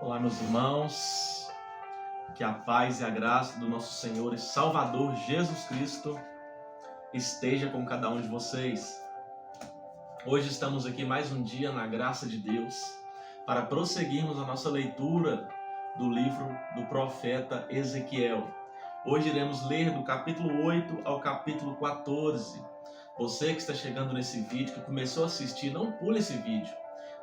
Olá, meus irmãos, que a paz e a graça do nosso Senhor e Salvador Jesus Cristo esteja com cada um de vocês. Hoje estamos aqui mais um dia na graça de Deus para prosseguirmos a nossa leitura do livro do profeta Ezequiel. Hoje iremos ler do capítulo 8 ao capítulo 14. Você que está chegando nesse vídeo, que começou a assistir, não pule esse vídeo.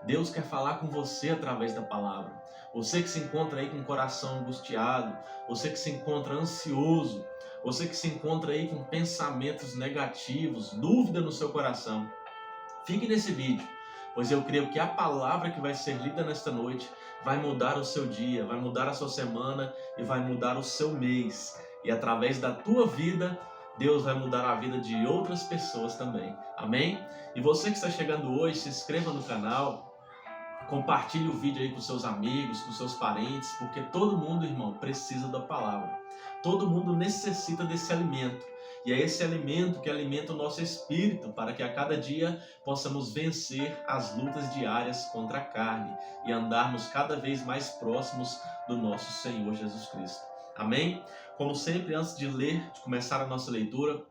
Deus quer falar com você através da palavra. Você que se encontra aí com o coração angustiado, você que se encontra ansioso, você que se encontra aí com pensamentos negativos, dúvida no seu coração, fique nesse vídeo, pois eu creio que a palavra que vai ser lida nesta noite vai mudar o seu dia, vai mudar a sua semana e vai mudar o seu mês. E através da tua vida, Deus vai mudar a vida de outras pessoas também. Amém? E você que está chegando hoje, se inscreva no canal, compartilhe o vídeo aí com seus amigos, com seus parentes, porque todo mundo, irmão, precisa da palavra. Todo mundo necessita desse alimento. E é esse alimento que alimenta o nosso espírito, para que a cada dia possamos vencer as lutas diárias contra a carne e andarmos cada vez mais próximos do nosso Senhor Jesus Cristo. Amém? Como sempre, antes de ler, de começar a nossa leitura,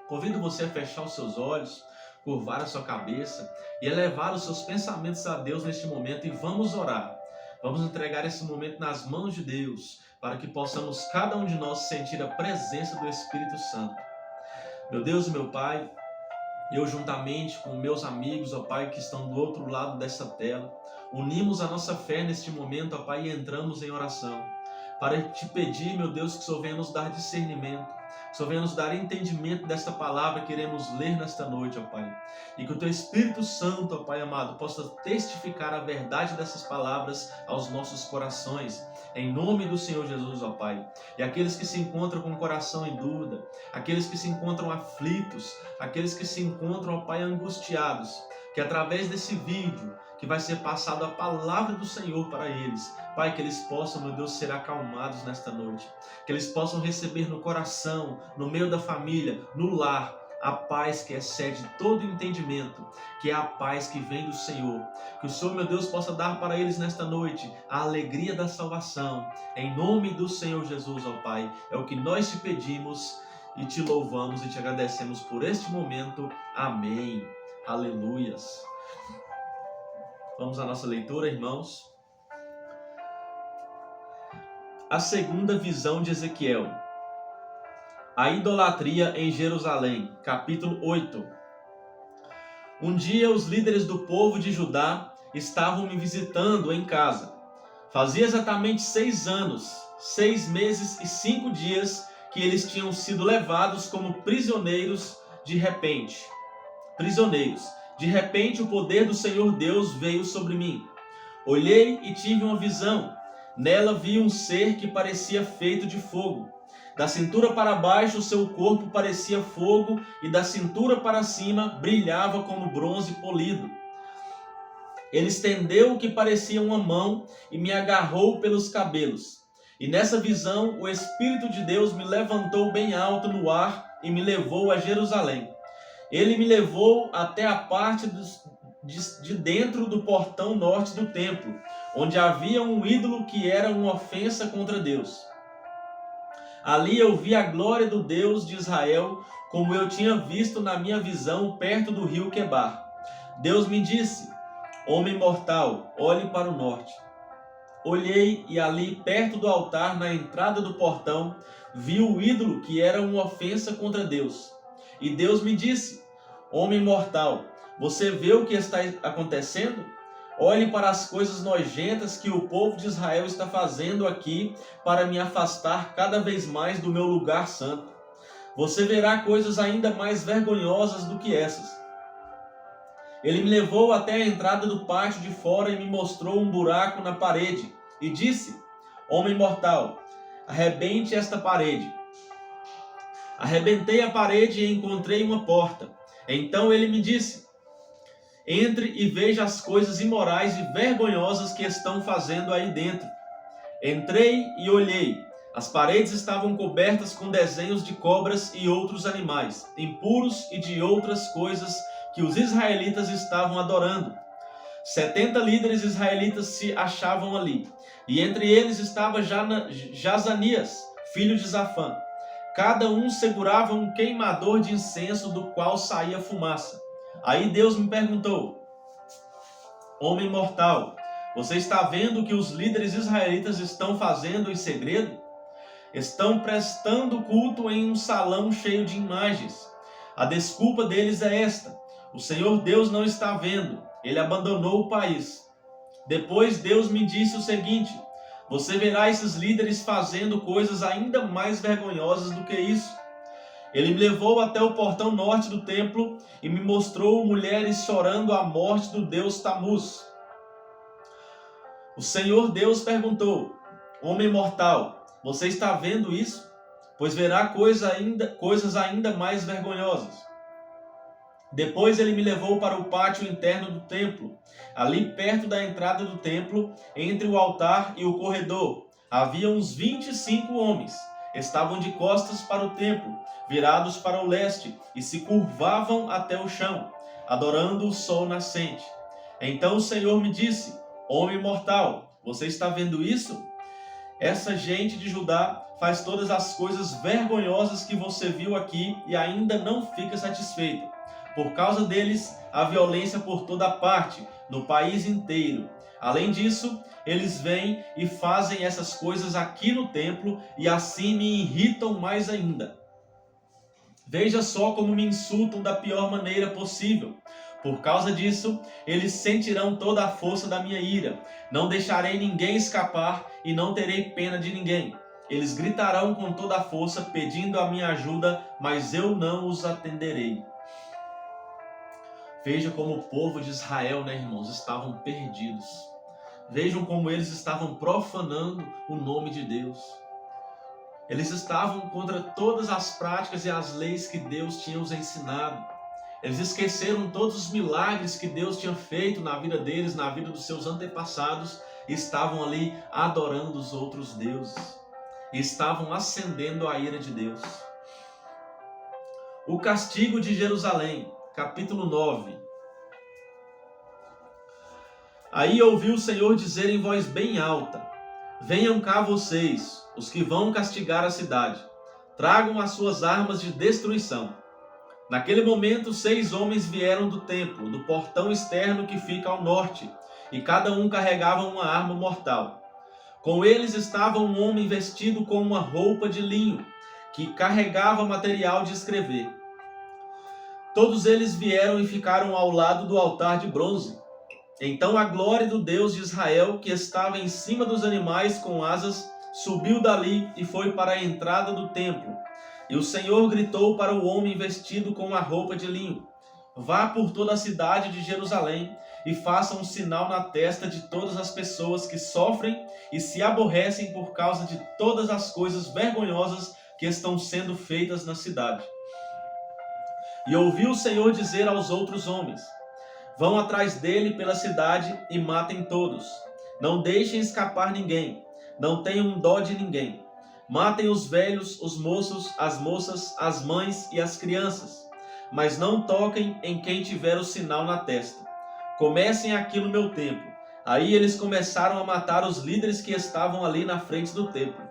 convido você a fechar os seus olhos, curvar a sua cabeça e elevar os seus pensamentos a Deus neste momento, e vamos orar. Vamos entregar esse momento nas mãos de Deus, para que possamos cada um de nós sentir a presença do Espírito Santo. Meu Deus e meu Pai, eu juntamente com meus amigos, ó Pai, que estão do outro lado dessa tela, unimos a nossa fé neste momento, ó Pai, e entramos em oração, para te pedir, meu Deus, que o Senhor venha nos dar discernimento, que o Senhor venha nos dar entendimento desta palavra que iremos ler nesta noite, ó Pai. E que o Teu Espírito Santo, ó Pai amado, possa testificar a verdade dessas palavras aos nossos corações, em nome do Senhor Jesus, ó Pai. E aqueles que se encontram com o coração em dúvida, aqueles que se encontram aflitos, aqueles que se encontram, ó Pai, angustiados, que através desse vídeo que vai ser passado a palavra do Senhor para eles, Pai, que eles possam, meu Deus, ser acalmados nesta noite, que eles possam receber no coração, no meio da família, no lar, a paz que excede todo entendimento, que é a paz que vem do Senhor. Que o Senhor, meu Deus, possa dar para eles nesta noite a alegria da salvação, em nome do Senhor Jesus, ó Pai. É o que nós te pedimos e te louvamos e te agradecemos por este momento. Amém. Aleluias. Vamos à nossa leitura, irmãos. A segunda visão de Ezequiel. A idolatria em Jerusalém, capítulo 8. Um dia os líderes do povo de Judá estavam me visitando em casa. Fazia exatamente 6 anos, 6 meses e 5 dias que eles tinham sido levados como prisioneiros de repente. De repente o poder do Senhor Deus veio sobre mim. Olhei e tive uma visão. Nela vi um ser que parecia feito de fogo. Da cintura para baixo, o seu corpo parecia fogo, e da cintura para cima brilhava como bronze polido. Ele estendeu o que parecia uma mão e me agarrou pelos cabelos. E nessa visão, o Espírito de Deus me levantou bem alto no ar e me levou a Jerusalém. Ele me levou até a parte de dentro do portão norte do templo, onde havia um ídolo que era uma ofensa contra Deus. Ali eu vi a glória do Deus de Israel, como eu tinha visto na minha visão perto do rio Quebar. Deus me disse: homem mortal, olhe para o norte. Olhei e ali, perto do altar, na entrada do portão, vi o ídolo que era uma ofensa contra Deus. E Deus me disse: homem mortal, você vê o que está acontecendo? Olhe para as coisas nojentas que o povo de Israel está fazendo aqui para me afastar cada vez mais do meu lugar santo. Você verá coisas ainda mais vergonhosas do que essas. Ele me levou até a entrada do pátio de fora e me mostrou um buraco na parede e disse: homem mortal, arrebente esta parede. Arrebentei a parede e encontrei uma porta. Então ele me disse: entre e veja as coisas imorais e vergonhosas que estão fazendo aí dentro. Entrei e olhei. As paredes estavam cobertas com desenhos de cobras e outros animais, impuros e de outras coisas que os israelitas estavam adorando. 70 líderes israelitas se achavam ali, e entre eles estava Jazanias, filho de Safã. Cada um segurava um queimador de incenso do qual saía fumaça. Aí Deus me perguntou: homem mortal, você está vendo o que os líderes israelitas estão fazendo em segredo? Estão prestando culto em um salão cheio de imagens. A desculpa deles é esta: o Senhor Deus não está vendo, ele abandonou o país. Depois Deus me disse o seguinte: você verá esses líderes fazendo coisas ainda mais vergonhosas do que isso. Ele me levou até o portão norte do templo e me mostrou mulheres chorando a morte do deus Tamuz. O Senhor Deus perguntou: homem mortal, você está vendo isso? Pois verá coisas ainda mais vergonhosas. Depois ele me levou para o pátio interno do templo. Ali perto da entrada do templo, entre o altar e o corredor, havia uns 25 homens. Estavam de costas para o templo, virados para o leste, e se curvavam até o chão, adorando o sol nascente. Então o Senhor me disse: homem mortal, você está vendo isso? Essa gente de Judá faz todas as coisas vergonhosas que você viu aqui e ainda não fica satisfeito. Por causa deles, há violência por toda parte, no país inteiro. Além disso, eles vêm e fazem essas coisas aqui no templo e assim me irritam mais ainda. Veja só como me insultam da pior maneira possível. Por causa disso, eles sentirão toda a força da minha ira. Não deixarei ninguém escapar e não terei pena de ninguém. Eles gritarão com toda a força, pedindo a minha ajuda, mas eu não os atenderei. Veja como o povo de Israel, irmãos, estavam perdidos. Vejam como eles estavam profanando o nome de Deus. Eles estavam contra todas as práticas e as leis que Deus tinha os ensinado. Eles esqueceram todos os milagres que Deus tinha feito na vida deles, na vida dos seus antepassados, e estavam ali adorando os outros deuses. E estavam acendendo a ira de Deus. O castigo de Jerusalém, capítulo 9. Aí ouvi o Senhor dizer em voz bem alta: venham cá vocês, os que vão castigar a cidade. Tragam as suas armas de destruição. Naquele momento, 6 homens vieram do templo, do portão externo que fica ao norte, e cada um carregava uma arma mortal. Com eles estava um homem vestido com uma roupa de linho, que carregava material de escrever. Todos eles vieram e ficaram ao lado do altar de bronze. Então a glória do Deus de Israel, que estava em cima dos animais com asas, subiu dali e foi para a entrada do templo. E o Senhor gritou para o homem vestido com a roupa de linho: vá por toda a cidade de Jerusalém e faça um sinal na testa de todas as pessoas que sofrem e se aborrecem por causa de todas as coisas vergonhosas que estão sendo feitas na cidade. E ouviu o Senhor dizer aos outros homens: vão atrás dele pela cidade e matem todos. Não deixem escapar ninguém. Não tenham dó de ninguém. Matem os velhos, os moços, as moças, as mães e as crianças. Mas não toquem em quem tiver o sinal na testa. Comecem aqui no meu templo. Aí eles começaram a matar os líderes que estavam ali na frente do templo.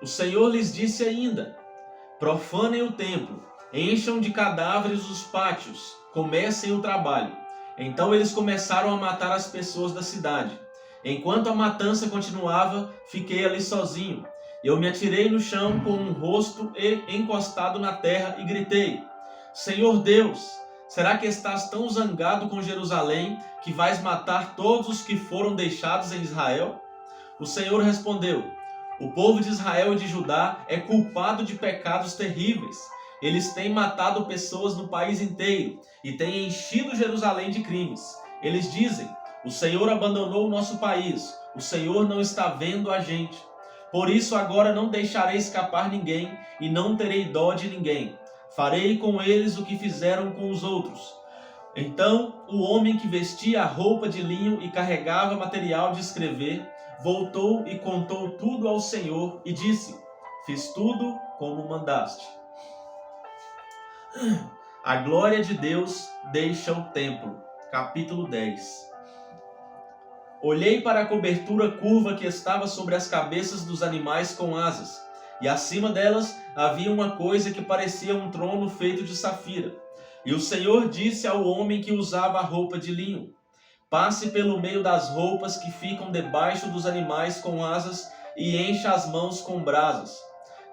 O Senhor lhes disse ainda: profanem o templo, encham de cadáveres os pátios, comecem o trabalho. Então eles começaram a matar as pessoas da cidade. Enquanto a matança continuava, fiquei ali sozinho. Eu me atirei no chão com o rosto encostado na terra e gritei: Senhor Deus, será que estás tão zangado com Jerusalém que vais matar todos os que foram deixados em Israel? O Senhor respondeu: o povo de Israel e de Judá é culpado de pecados terríveis. Eles têm matado pessoas no país inteiro e têm enchido Jerusalém de crimes. Eles dizem: o Senhor abandonou o nosso país, o Senhor não está vendo a gente. Por isso agora não deixarei escapar ninguém e não terei dó de ninguém. Farei com eles o que fizeram com os outros. Então o homem que vestia a roupa de linho e carregava material de escrever voltou e contou tudo ao Senhor e disse: fiz tudo como mandaste. A glória de Deus deixa o templo. Capítulo 10. Olhei para a cobertura curva que estava sobre as cabeças dos animais com asas, e acima delas havia uma coisa que parecia um trono feito de safira. E o Senhor disse ao homem que usava a roupa de linho: passe pelo meio das roupas que ficam debaixo dos animais com asas e encha as mãos com brasas.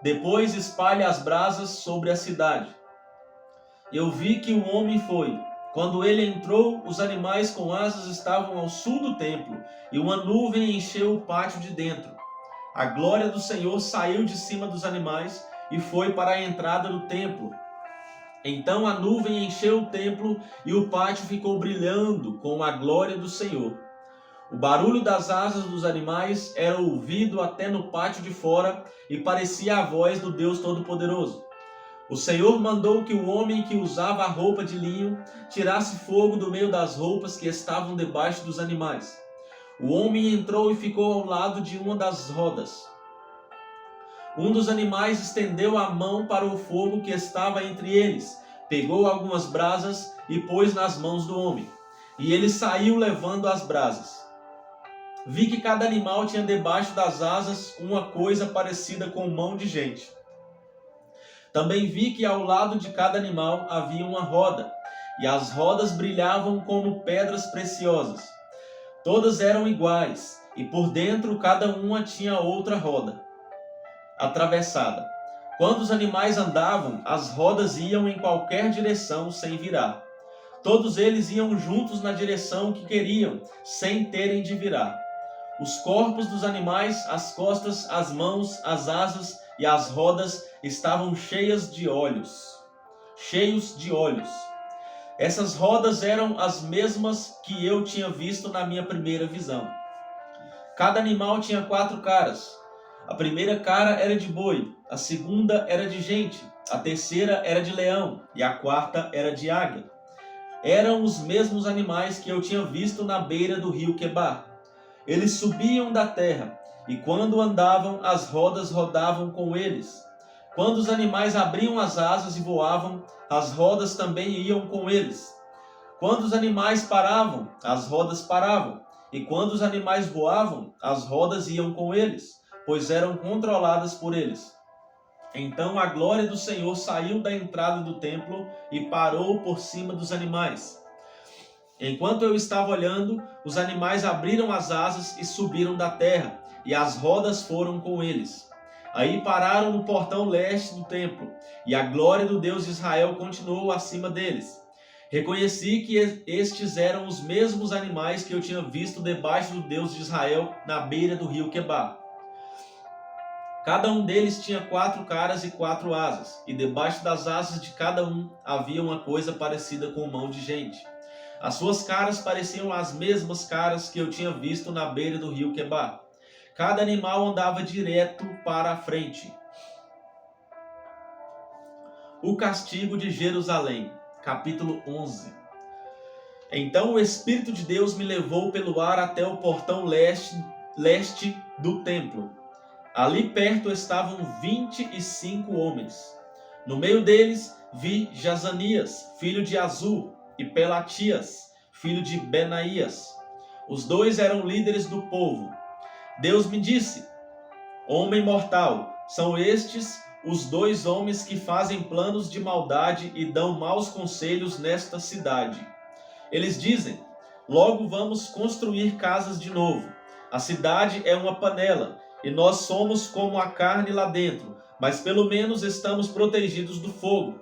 Depois espalhe as brasas sobre a cidade. Eu vi que o homem foi. Quando ele entrou, os animais com asas estavam ao sul do templo, e uma nuvem encheu o pátio de dentro. A glória do Senhor saiu de cima dos animais e foi para a entrada do templo. Então a nuvem encheu o templo e o pátio ficou brilhando com a glória do Senhor. O barulho das asas dos animais era ouvido até no pátio de fora e parecia a voz do Deus Todo-Poderoso. O Senhor mandou que o homem que usava a roupa de linho tirasse fogo do meio das roupas que estavam debaixo dos animais. O homem entrou e ficou ao lado de uma das rodas. Um dos animais estendeu a mão para o fogo que estava entre eles, pegou algumas brasas e pôs nas mãos do homem. E ele saiu levando as brasas. Vi que cada animal tinha debaixo das asas uma coisa parecida com mão de gente. Também vi que ao lado de cada animal havia uma roda, e as rodas brilhavam como pedras preciosas. Todas eram iguais, e por dentro cada uma tinha outra roda atravessada. Quando os animais andavam, as rodas iam em qualquer direção sem virar. Todos eles iam juntos na direção que queriam, sem terem de virar. Os corpos dos animais, as costas, as mãos, as asas e as rodas estavam cheios de olhos. Essas rodas eram as mesmas que eu tinha visto na minha primeira visão. Cada animal tinha 4 caras. A primeira cara era de boi, a segunda era de gente, a terceira era de leão e a quarta era de águia. Eram os mesmos animais que eu tinha visto na beira do rio Quebar. Eles subiam da terra, e quando andavam, as rodas rodavam com eles. Quando os animais abriam as asas e voavam, as rodas também iam com eles. Quando os animais paravam, as rodas paravam. E quando os animais voavam, as rodas iam com eles, pois eram controladas por eles. Então a glória do Senhor saiu da entrada do templo e parou por cima dos animais. Enquanto eu estava olhando, os animais abriram as asas e subiram da terra, e as rodas foram com eles. Aí pararam no portão leste do templo, e a glória do Deus de Israel continuou acima deles. Reconheci que estes eram os mesmos animais que eu tinha visto debaixo do Deus de Israel na beira do rio Quebar. Cada um deles tinha 4 caras e 4 asas, e debaixo das asas de cada um havia uma coisa parecida com mão de gente. As suas caras pareciam as mesmas caras que eu tinha visto na beira do rio Quebar. Cada animal andava direto para a frente. O castigo de Jerusalém, capítulo 11. Então o Espírito de Deus me levou pelo ar até o portão leste do templo. Ali perto estavam 25 homens. No meio deles vi Jazanias, filho de Azur, e Pelatias, filho de Benaías. Os 2 eram líderes do povo. Deus me disse: homem mortal, são estes os 2 homens que fazem planos de maldade e dão maus conselhos nesta cidade. Eles dizem: logo vamos construir casas de novo. A cidade é uma panela, e nós somos como a carne lá dentro, mas pelo menos estamos protegidos do fogo.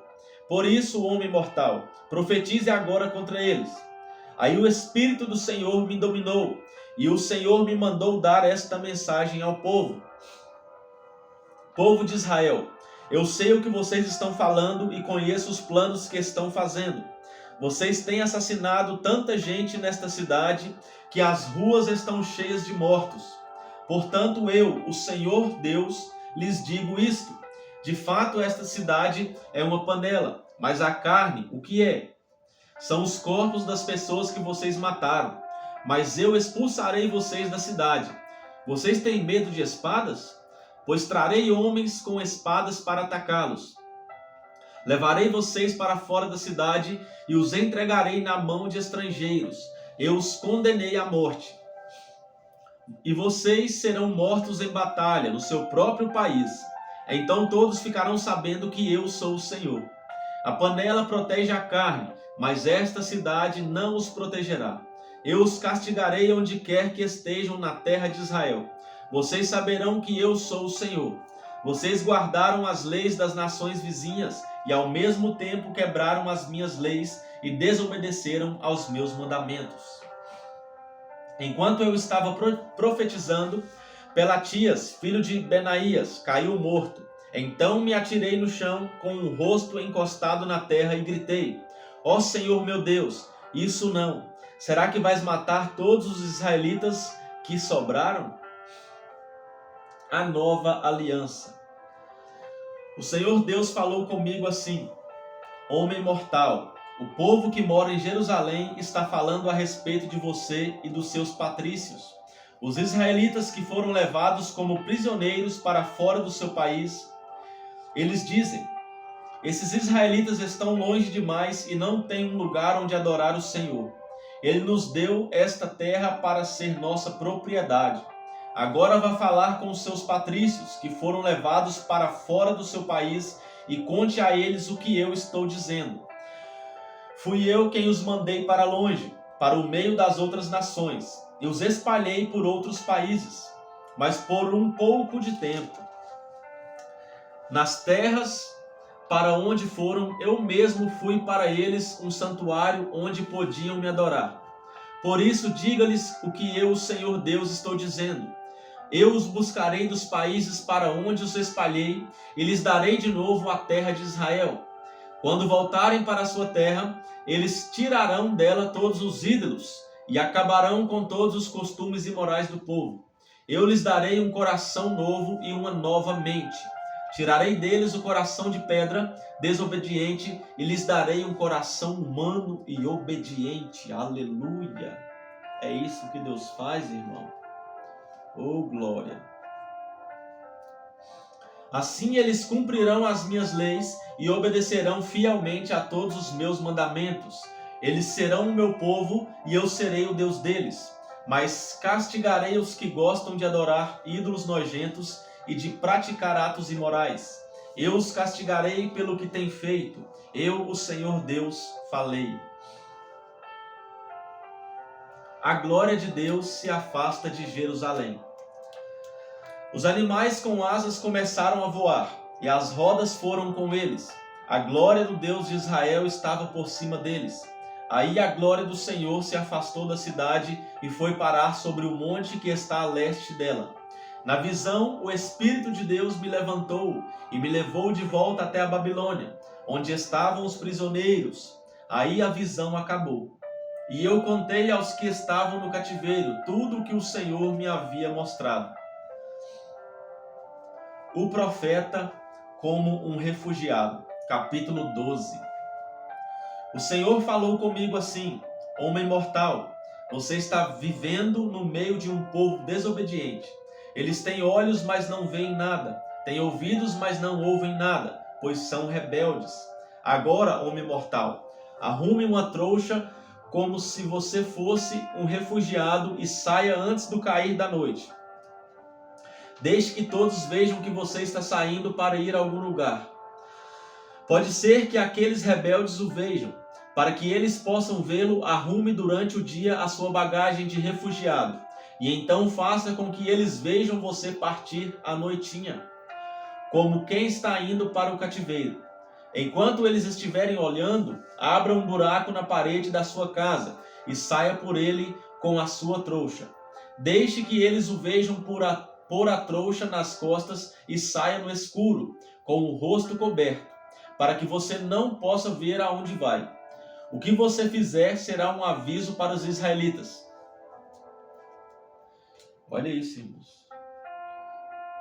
Por isso, homem mortal, profetize agora contra eles. Aí o Espírito do Senhor me dominou, e o Senhor me mandou dar esta mensagem ao povo. Povo de Israel, eu sei o que vocês estão falando e conheço os planos que estão fazendo. Vocês têm assassinado tanta gente nesta cidade que as ruas estão cheias de mortos. Portanto, eu, o Senhor Deus, lhes digo isto. De fato, esta cidade é uma panela, mas a carne, o que é? São os corpos das pessoas que vocês mataram. Mas eu expulsarei vocês da cidade. Vocês têm medo de espadas? pois trarei homens com espadas para atacá-los. Levarei vocês para fora da cidade e os entregarei na mão de estrangeiros. Eu os condenei à morte. E vocês serão mortos em batalha no seu próprio país. Então todos ficarão sabendo que eu sou o Senhor. A panela protege a carne, mas esta cidade não os protegerá. Eu os castigarei onde quer que estejam na terra de Israel. Vocês saberão que eu sou o Senhor. Vocês guardaram as leis das nações vizinhas e ao mesmo tempo quebraram as minhas leis e desobedeceram aos meus mandamentos. Enquanto eu estava profetizando, Pelatias, filho de Benaías, caiu morto. Então me atirei no chão com o rosto encostado na terra e gritei: Ó Senhor meu Deus, isso não. Será que vais matar todos os israelitas que sobraram? A nova aliança. O Senhor Deus falou comigo assim: Homem mortal, o povo que mora em Jerusalém está falando a respeito de você e dos seus patrícios. Os israelitas que foram levados como prisioneiros para fora do seu país. Eles dizem: esses israelitas estão longe demais e não têm um lugar onde adorar o Senhor. Ele nos deu esta terra para ser nossa propriedade. Agora vá falar com os seus patrícios que foram levados para fora do seu país e conte a eles o que eu estou dizendo. Fui eu quem os mandei para longe, para o meio das outras nações, e os espalhei por outros países, mas por um pouco de tempo. Nas terras para onde foram, eu mesmo fui para eles um santuário onde podiam me adorar. Por isso, diga-lhes o que eu, o Senhor Deus, estou dizendo. Eu os buscarei dos países para onde os espalhei e lhes darei de novo a terra de Israel. Quando voltarem para a sua terra, eles tirarão dela todos os ídolos e acabarão com todos os costumes imorais do povo. Eu lhes darei um coração novo e uma nova mente. Tirarei deles o coração de pedra, desobediente, e lhes darei um coração humano e obediente. Aleluia! É isso que Deus faz, irmão. Oh, glória! Assim eles cumprirão as minhas leis e obedecerão fielmente a todos os meus mandamentos. Eles serão o meu povo e eu serei o Deus deles. Mas castigarei os que gostam de adorar ídolos nojentos e de praticar atos imorais. Eu os castigarei pelo que têm feito. Eu, o Senhor Deus, falei. A glória de Deus se afasta de Jerusalém. Os animais com asas começaram a voar, e as rodas foram com eles. A glória do Deus de Israel estava por cima deles. Aí a glória do Senhor se afastou da cidade e foi parar sobre o monte que está a leste dela. Na visão, o Espírito de Deus me levantou e me levou de volta até a Babilônia, onde estavam os prisioneiros. Aí a visão acabou. E eu contei aos que estavam no cativeiro tudo o que o Senhor me havia mostrado. O profeta como um refugiado. Capítulo 12. O Senhor falou comigo assim: Homem mortal, você está vivendo no meio de um povo desobediente. Eles têm olhos, mas não veem nada. Têm ouvidos, mas não ouvem nada, pois são rebeldes. Agora, homem mortal, arrume uma trouxa como se você fosse um refugiado e saia antes do cair da noite. Deixe que todos vejam que você está saindo para ir a algum lugar. Pode ser que aqueles rebeldes o vejam. Para que eles possam vê-lo, arrume durante o dia a sua bagagem de refugiado. E então faça com que eles vejam você partir à noitinha, como quem está indo para o cativeiro. Enquanto eles estiverem olhando, abra um buraco na parede da sua casa e saia por ele com a sua trouxa. Deixe que eles o vejam pôr a trouxa nas costas e saia no escuro, com o rosto coberto, para que você não possa ver aonde vai. O que você fizer será um aviso para os israelitas. Olha isso, irmãos.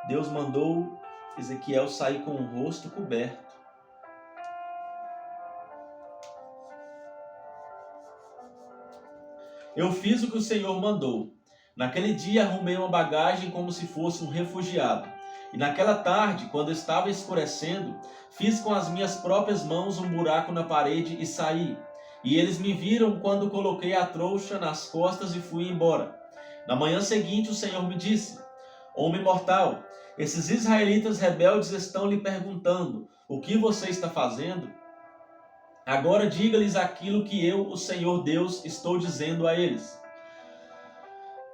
Deus mandou Ezequiel sair com o rosto coberto. Eu fiz o que o Senhor mandou. Naquele dia arrumei uma bagagem como se fosse um refugiado. E naquela tarde, quando estava escurecendo, fiz com as minhas próprias mãos um buraco na parede e saí. E eles me viram quando coloquei a trouxa nas costas e fui embora. Na manhã seguinte, o Senhor me disse: Homem mortal, esses israelitas rebeldes estão lhe perguntando: o que você está fazendo? Agora diga-lhes aquilo que eu, o Senhor Deus, estou dizendo a eles.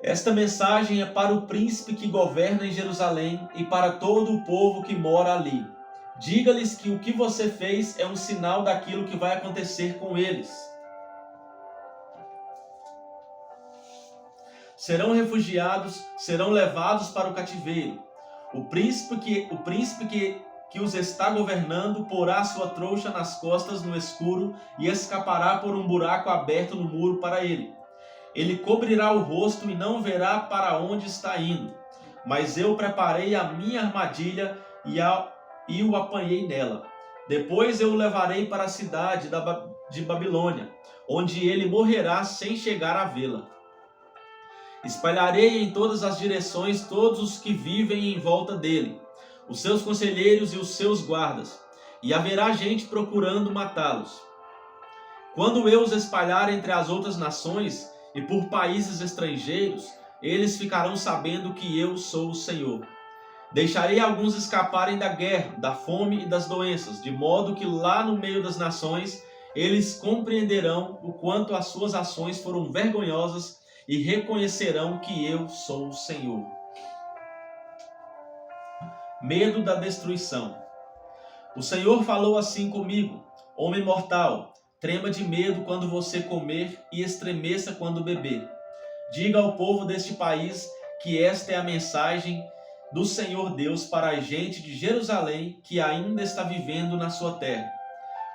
Esta mensagem é para o príncipe que governa em Jerusalém e para todo o povo que mora ali. Diga-lhes que o que você fez é um sinal daquilo que vai acontecer com eles. Serão refugiados, serão levados para o cativeiro. O príncipe que os está governando porá sua trouxa nas costas no escuro e escapará por um buraco aberto no muro para ele. Ele cobrirá o rosto e não verá para onde está indo. Mas eu preparei a minha armadilha e o apanhei nela. Depois eu o levarei para a cidade de Babilônia, onde ele morrerá sem chegar a vê-la. Espalharei em todas as direções todos os que vivem em volta dele, os seus conselheiros e os seus guardas, e haverá gente procurando matá-los. Quando eu os espalhar entre as outras nações e por países estrangeiros, eles ficarão sabendo que eu sou o Senhor. Deixarei alguns escaparem da guerra, da fome e das doenças, de modo que lá no meio das nações eles compreenderão o quanto as suas ações foram vergonhosas e reconhecerão que eu sou o Senhor. Medo da destruição. O Senhor falou assim comigo: Homem mortal, trema de medo quando você comer e estremeça quando beber. Diga ao povo deste país que esta é a mensagem do Senhor Deus para a gente de Jerusalém que ainda está vivendo na sua terra.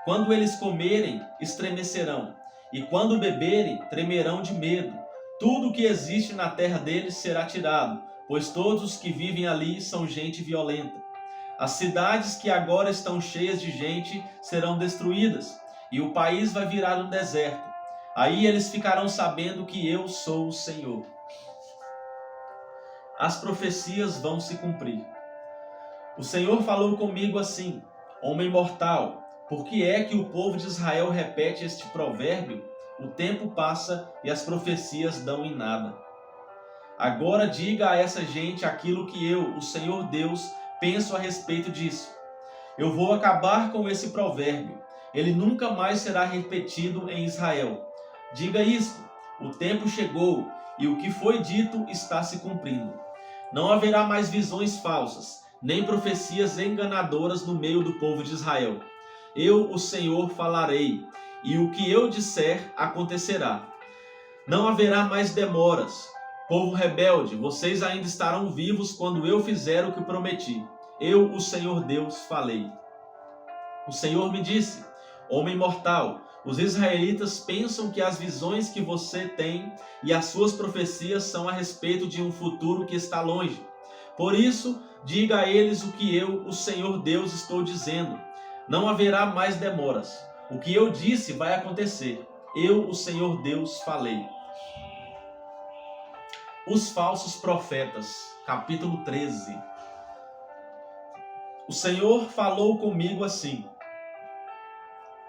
Quando eles comerem, estremecerão, e quando beberem, tremerão de medo. Tudo o que existe na terra deles será tirado, pois todos os que vivem ali são gente violenta. As cidades que agora estão cheias de gente serão destruídas, e o país vai virar um deserto. Aí eles ficarão sabendo que eu sou o Senhor. As profecias vão se cumprir. O Senhor falou comigo assim: Homem mortal, por que é que o povo de Israel repete este provérbio? O tempo passa e as profecias dão em nada. Agora diga a essa gente aquilo que eu, o Senhor Deus, penso a respeito disso. Eu vou acabar com esse provérbio. Ele nunca mais será repetido em Israel. Diga isto: o tempo chegou e o que foi dito está se cumprindo. Não haverá mais visões falsas, nem profecias enganadoras no meio do povo de Israel. Eu, o Senhor, falarei, e o que eu disser acontecerá. Não haverá mais demoras. Povo rebelde, vocês ainda estarão vivos quando eu fizer o que prometi. Eu, o Senhor Deus, falei. O Senhor me disse: Homem mortal, os israelitas pensam que as visões que você tem e as suas profecias são a respeito de um futuro que está longe. Por isso, diga a eles o que eu, o Senhor Deus, estou dizendo. Não haverá mais demoras. O que eu disse vai acontecer. Eu, o Senhor Deus, falei. Os falsos profetas, capítulo 13. O Senhor falou comigo assim: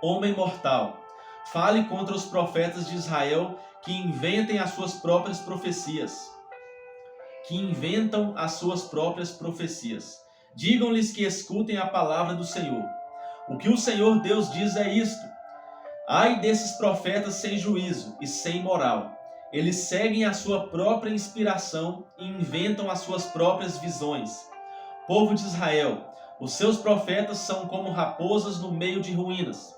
Homem mortal, fale contra os profetas de Israel que inventem as suas próprias profecias. Digam-lhes que escutem a palavra do Senhor. O que o Senhor Deus diz é isto: Ai desses profetas sem juízo e sem moral. Eles seguem a sua própria inspiração e inventam as suas próprias visões. Povo de Israel, os seus profetas são como raposas no meio de ruínas.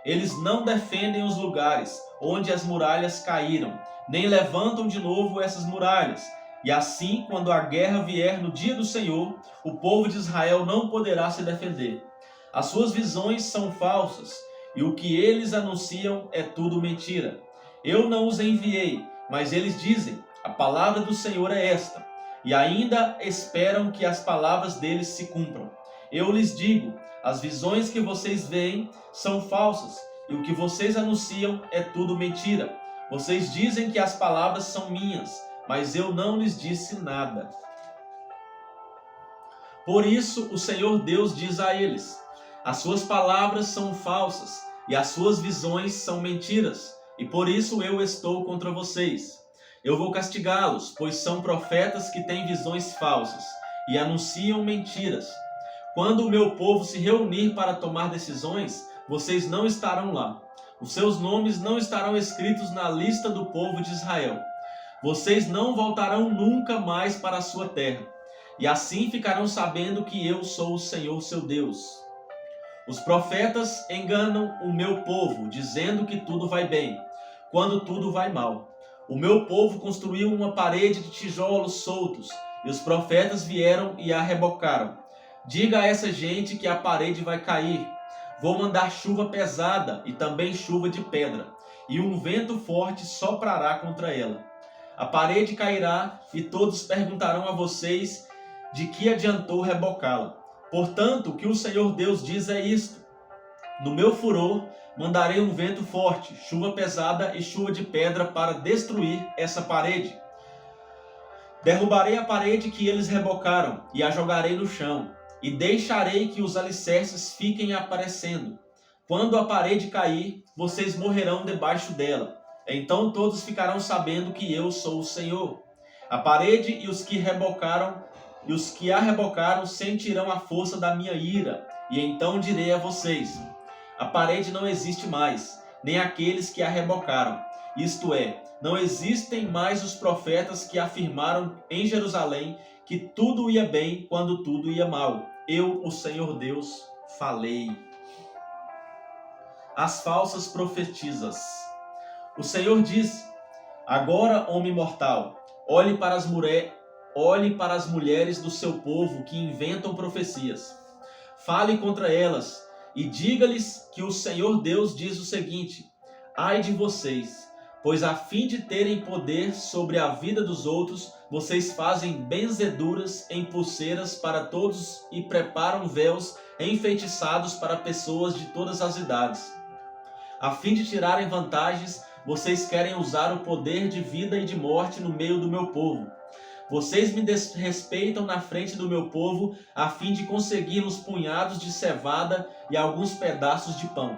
Eles não defendem os lugares onde as muralhas caíram, nem levantam de novo essas muralhas. E assim, quando a guerra vier no dia do Senhor, o povo de Israel não poderá se defender. As suas visões são falsas, e o que eles anunciam é tudo mentira. Eu não os enviei, mas eles dizem: a palavra do Senhor é esta, e ainda esperam que as palavras deles se cumpram. Eu lhes digo: as visões que vocês veem são falsas, e o que vocês anunciam é tudo mentira. Vocês dizem que as palavras são minhas, mas eu não lhes disse nada. Por isso o Senhor Deus diz a eles: as suas palavras são falsas e as suas visões são mentiras, e por isso eu estou contra vocês. Eu vou castigá-los, pois são profetas que têm visões falsas e anunciam mentiras. Quando o meu povo se reunir para tomar decisões, vocês não estarão lá. Os seus nomes não estarão escritos na lista do povo de Israel. Vocês não voltarão nunca mais para a sua terra, e assim ficarão sabendo que eu sou o Senhor seu Deus. Os profetas enganam o meu povo, dizendo que tudo vai bem, quando tudo vai mal. O meu povo construiu uma parede de tijolos soltos, e os profetas vieram e a rebocaram. Diga a essa gente que a parede vai cair. Vou mandar chuva pesada e também chuva de pedra, e um vento forte soprará contra ela. A parede cairá e todos perguntarão a vocês de que adiantou rebocá-la. Portanto, o que o Senhor Deus diz é isto: no meu furor mandarei um vento forte, chuva pesada e chuva de pedra para destruir essa parede. Derrubarei a parede que eles rebocaram e a jogarei no chão, e deixarei que os alicerces fiquem aparecendo. Quando a parede cair, vocês morrerão debaixo dela. Então todos ficarão sabendo que eu sou o Senhor. A parede e os que a rebocaram sentirão a força da minha ira, e então direi a vocês: a parede não existe mais, nem aqueles que a rebocaram. Isto é, não existem mais os profetas que afirmaram em Jerusalém que tudo ia bem quando tudo ia mal. Eu, o Senhor Deus, falei. As falsas profetisas. O Senhor disse: agora, homem mortal, olhe para as mulheres do seu povo que inventam profecias. Fale contra elas e diga-lhes que o Senhor Deus diz o seguinte: ai de vocês, pois a fim de terem poder sobre a vida dos outros, vocês fazem benzeduras em pulseiras para todos e preparam véus enfeitiçados para pessoas de todas as idades. A fim de tirarem vantagens, vocês querem usar o poder de vida e de morte no meio do meu povo. Vocês me desrespeitam na frente do meu povo a fim de conseguir uns punhados de cevada e alguns pedaços de pão.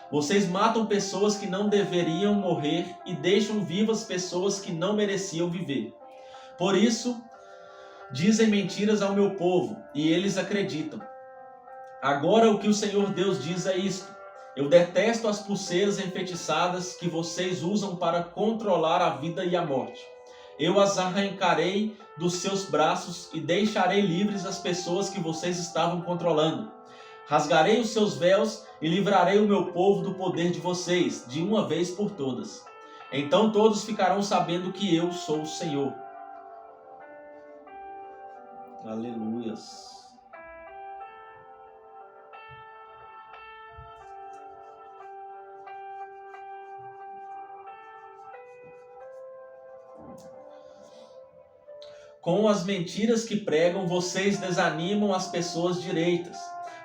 Vocês matam pessoas que não deveriam morrer e deixam vivas pessoas que não mereciam viver. Por isso, dizem mentiras ao meu povo e eles acreditam. Agora o que o Senhor Deus diz é isto: eu detesto as pulseiras enfeitiçadas que vocês usam para controlar a vida e a morte. Eu as arrancarei dos seus braços e deixarei livres as pessoas que vocês estavam controlando. Rasgarei os seus véus e livrarei o meu povo do poder de vocês, de uma vez por todas. Então todos ficarão sabendo que eu sou o Senhor. Aleluias. Com as mentiras que pregam, vocês desanimam as pessoas direitas.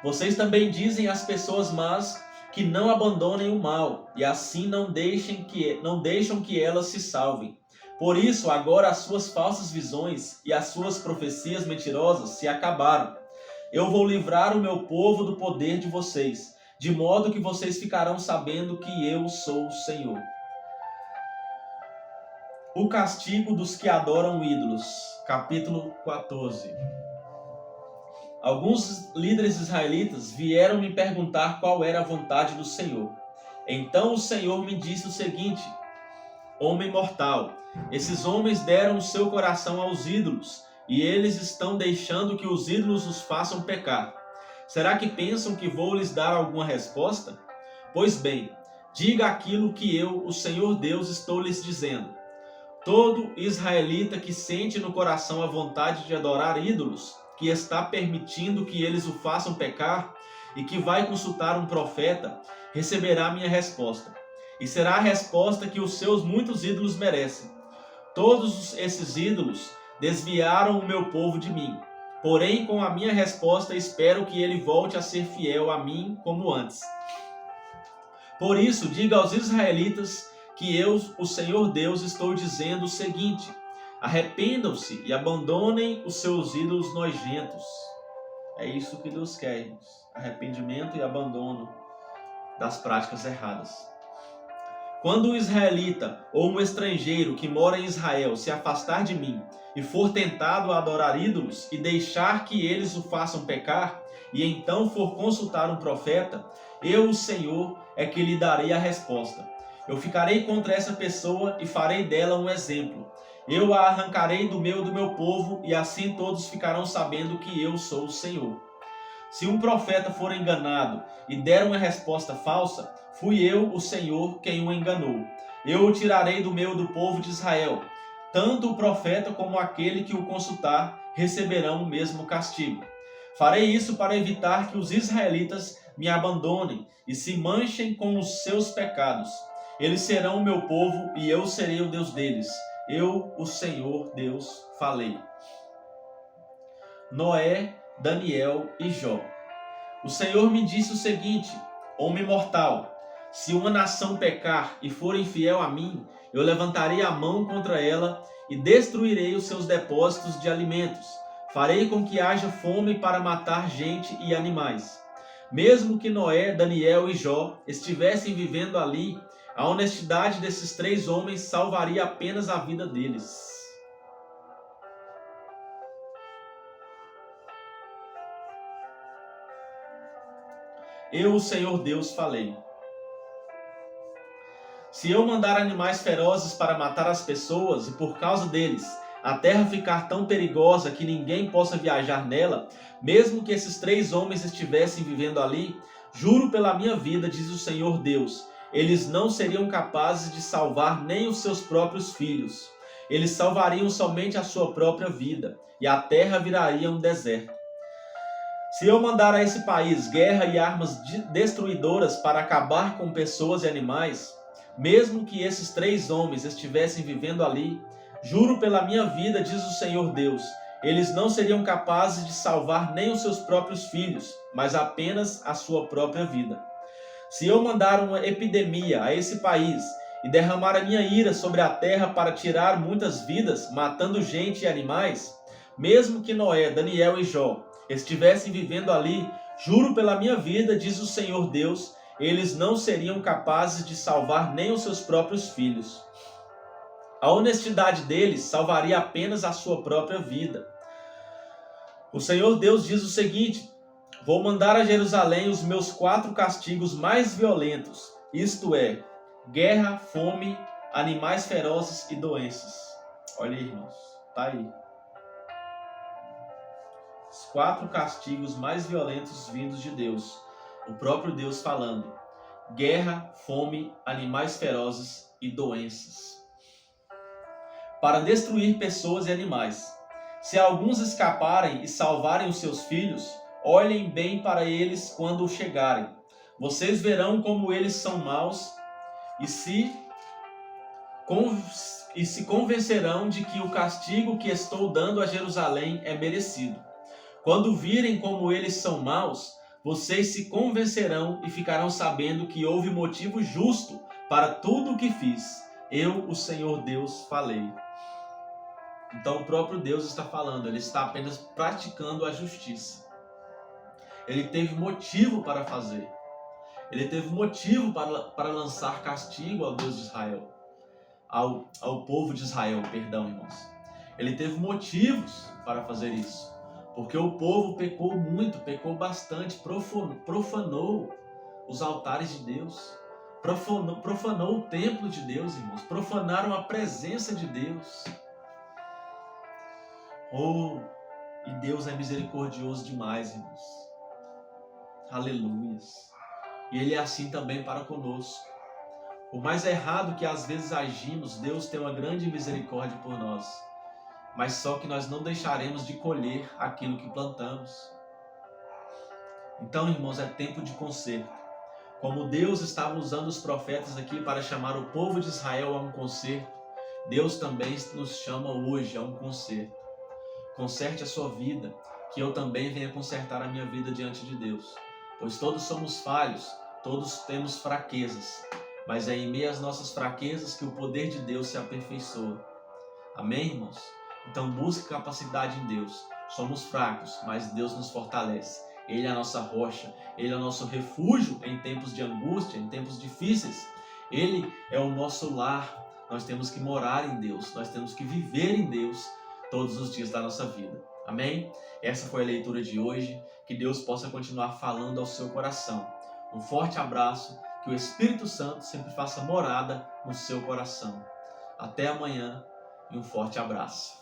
Vocês também dizem às pessoas más que não abandonem o mal, e assim não deixam que elas se salvem. Por isso, agora as suas falsas visões e as suas profecias mentirosas se acabaram. Eu vou livrar o meu povo do poder de vocês, de modo que vocês ficarão sabendo que eu sou o Senhor. O castigo dos que adoram ídolos. Capítulo 14. Alguns líderes israelitas vieram me perguntar qual era a vontade do Senhor. Então o Senhor me disse o seguinte: homem mortal, esses homens deram o seu coração aos ídolos, e eles estão deixando que os ídolos os façam pecar. Será que pensam que vou lhes dar alguma resposta? Pois bem, diga aquilo que eu, o Senhor Deus, estou lhes dizendo. Todo israelita que sente no coração a vontade de adorar ídolos, que está permitindo que eles o façam pecar e que vai consultar um profeta, receberá minha resposta. E será a resposta que os seus muitos ídolos merecem. Todos esses ídolos desviaram o meu povo de mim. Porém, com a minha resposta, espero que ele volte a ser fiel a mim como antes. Por isso, diga aos israelitas que eu, o Senhor Deus, estou dizendo o seguinte: arrependam-se e abandonem os seus ídolos nojentos. É isso que Deus quer, irmãos. Arrependimento e abandono das práticas erradas. Quando um israelita ou um estrangeiro que mora em Israel se afastar de mim e for tentado a adorar ídolos e deixar que eles o façam pecar, e então for consultar um profeta, eu, o Senhor, é que lhe darei a resposta. Eu ficarei contra essa pessoa e farei dela um exemplo. Eu a arrancarei do meio do meu povo, e assim todos ficarão sabendo que eu sou o Senhor. Se um profeta for enganado e der uma resposta falsa, fui eu, o Senhor, quem o enganou. Eu o tirarei do meio do povo de Israel. Tanto o profeta como aquele que o consultar receberão o mesmo castigo. Farei isso para evitar que os israelitas me abandonem e se manchem com os seus pecados. Eles serão o meu povo e eu serei o Deus deles. Eu, o Senhor Deus, falei. Noé, Daniel e Jó. O Senhor me disse o seguinte: homem mortal, se uma nação pecar e for infiel a mim, eu levantarei a mão contra ela e destruirei os seus depósitos de alimentos. Farei com que haja fome para matar gente e animais. Mesmo que Noé, Daniel e Jó estivessem vivendo ali, a honestidade desses 3 homens salvaria apenas a vida deles. Eu, o Senhor Deus, falei. Se eu mandar animais ferozes para matar as pessoas e por causa deles a terra ficar tão perigosa que ninguém possa viajar nela, mesmo que esses 3 homens estivessem vivendo ali, juro pela minha vida, diz o Senhor Deus, eles não seriam capazes de salvar nem os seus próprios filhos. Eles salvariam somente a sua própria vida, e a terra viraria um deserto. Se eu mandar a esse país guerra e armas destruidoras para acabar com pessoas e animais, mesmo que esses 3 homens estivessem vivendo ali, juro pela minha vida, diz o Senhor Deus, eles não seriam capazes de salvar nem os seus próprios filhos, mas apenas a sua própria vida. Se eu mandar uma epidemia a esse país e derramar a minha ira sobre a terra para tirar muitas vidas, matando gente e animais, mesmo que Noé, Daniel e Jó estivessem vivendo ali, juro pela minha vida, diz o Senhor Deus, eles não seriam capazes de salvar nem os seus próprios filhos. A honestidade deles salvaria apenas a sua própria vida. O Senhor Deus diz o seguinte: vou mandar a Jerusalém os meus 4 castigos mais violentos, isto é, guerra, fome, animais ferozes e doenças. Olha aí, irmãos, tá aí. Os 4 castigos mais violentos vindos de Deus. O próprio Deus falando. Guerra, fome, animais ferozes e doenças. Para destruir pessoas e animais. Se alguns escaparem e salvarem os seus filhos, olhem bem para eles quando chegarem. Vocês verão como eles são maus e se convencerão de que o castigo que estou dando a Jerusalém é merecido. Quando virem como eles são maus, vocês se convencerão e ficarão sabendo que houve motivo justo para tudo o que fiz. Eu, o Senhor Deus, falei. Então o próprio Deus está falando, ele está apenas praticando a justiça. Ele teve motivo para fazer. Ele teve motivo para lançar castigo ao Deus de Israel. Ao povo de Israel, perdão, irmãos. Ele teve motivos para fazer isso. Porque o povo pecou muito, pecou bastante, profanou os altares de Deus, profanou o templo de Deus, irmãos, profanaram a presença de Deus. Oh, e Deus é misericordioso demais, irmãos. Aleluias. E Ele é assim também para conosco. Por mais errado que às vezes agimos, Deus tem uma grande misericórdia por nós. Mas só que nós não deixaremos de colher aquilo que plantamos. Então, irmãos, é tempo de conserto. Como Deus estava usando os profetas aqui para chamar o povo de Israel a um conserto, Deus também nos chama hoje a um conserto. Conserte a sua vida, que eu também venha consertar a minha vida diante de Deus. Pois todos somos falhos, todos temos fraquezas, mas é em meio às nossas fraquezas que o poder de Deus se aperfeiçoa. Amém, irmãos? Então busque capacidade em Deus. Somos fracos, mas Deus nos fortalece. Ele é a nossa rocha, Ele é o nosso refúgio em tempos de angústia, em tempos difíceis. Ele é o nosso lar. Nós temos que morar em Deus, nós temos que viver em Deus todos os dias da nossa vida. Amém? Essa foi a leitura de hoje. Que Deus possa continuar falando ao seu coração. Um forte abraço, que o Espírito Santo sempre faça morada no seu coração. Até amanhã e um forte abraço.